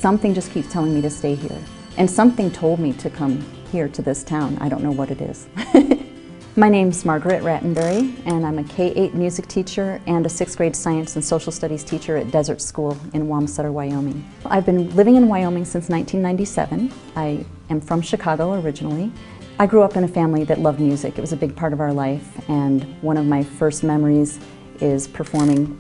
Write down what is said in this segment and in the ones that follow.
something just keeps telling me to stay here. And something told me to come here to this town. I don't know what it is. My name's Margaret Rattenbury, and I'm a K-8 music teacher and a 6th grade science and social studies teacher at Desert School in Wamsutter, Wyoming. I've been living in Wyoming since 1997. I am from Chicago originally. I grew up in a family that loved music. It was a big part of our life, and one of my first memories is performing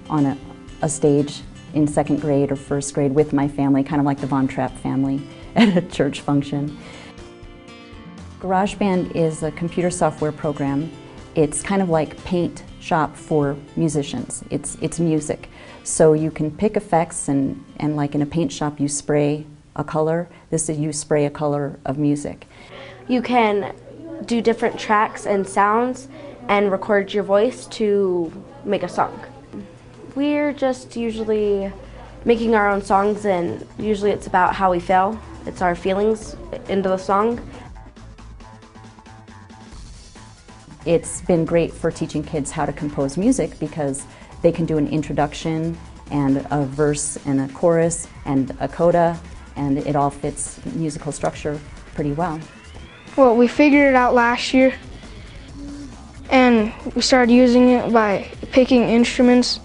on a stage in 2nd grade or 1st grade with my family, kind of like the Von Trapp family at a church function. Garageband is a computer software program. It's kind of like Paint Shop for musicians. It's music. So you can pick effects and like in a paint shop you spray a color. This is you spray a color of music. You can do different tracks and sounds and record your voice to make a song. We're just usually making our own songs, and usually it's about how we feel. It's our feelings into the song. It's been great for teaching kids how to compose music because they can do an introduction and a verse and a chorus and a coda, and it all fits musical structure pretty well. Well, we figured it out last year, and we started using it by picking instruments,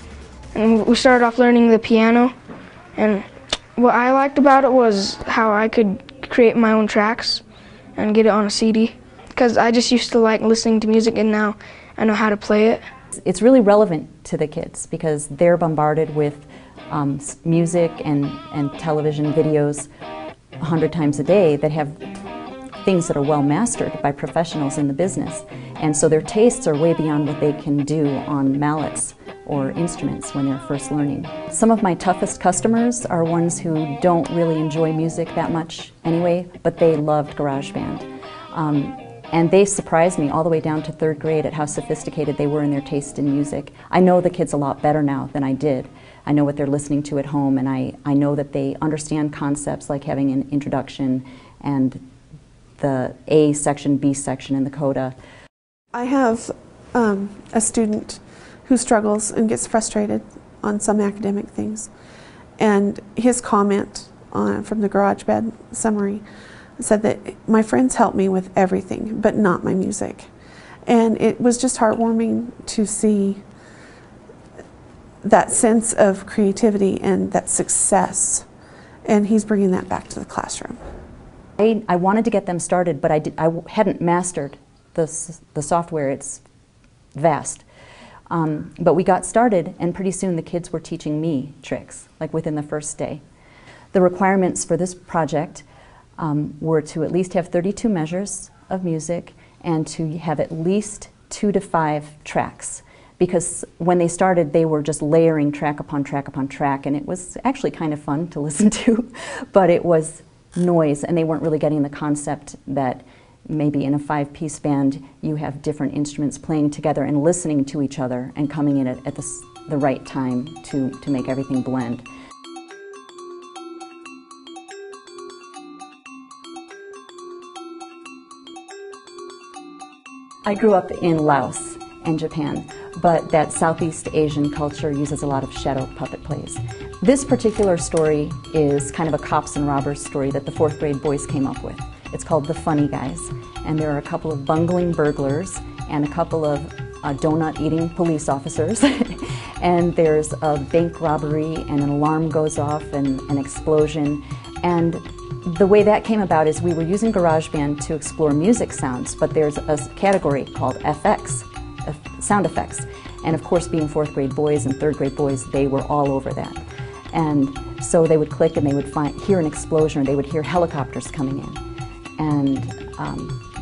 and we started off learning the piano. And what I liked about it was how I could create my own tracks and get it on a CD. Because I just used to like listening to music, and now I know how to play it. It's really relevant to the kids because they're bombarded with music and television videos 100 times a day that have things that are well mastered by professionals in the business. And so their tastes are way beyond what they can do on mallets or instruments when they're first learning. Some of my toughest customers are ones who don't really enjoy music that much anyway, but they loved Garageband. And they surprised me all the way down to 3rd grade at how sophisticated they were in their taste in music. I know the kids a lot better now than I did. I know what they're listening to at home, and I know that they understand concepts like having an introduction and the A section, B section, and the coda. I have a student who struggles and gets frustrated on some academic things, and his comment from the Garageband summary said that my friends help me with everything, but not my music. And it was just heartwarming to see that sense of creativity and that success, and he's bringing that back to the classroom. I wanted to get them started, but I hadn't mastered the software. It's vast. But we got started, and pretty soon the kids were teaching me tricks, like within the first day. The requirements for this project were to at least have 32 measures of music and to have at least 2 to 5 tracks, because when they started they were just layering track upon track upon track, and it was actually kind of fun to listen to, but it was noise, and they weren't really getting the concept that maybe in a 5-piece band you have different instruments playing together and listening to each other and coming in at the right time to make everything blend. I grew up in Laos and Japan, but that Southeast Asian culture uses a lot of shadow puppet plays. This particular story is kind of a cops and robbers story that the 4th grade boys came up with. It's called The Funny Guys, and there are a couple of bungling burglars and a couple of donut-eating police officers, and there's a bank robbery, and an alarm goes off, and an explosion. And the way that came about is we were using Garageband to explore music sounds, but there's a category called FX, sound effects. And of course, being 4th grade boys and 3rd grade boys, they were all over that. And so they would click and they would hear an explosion, or they would hear helicopters coming in. And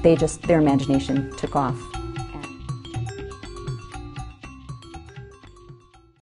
their imagination took off.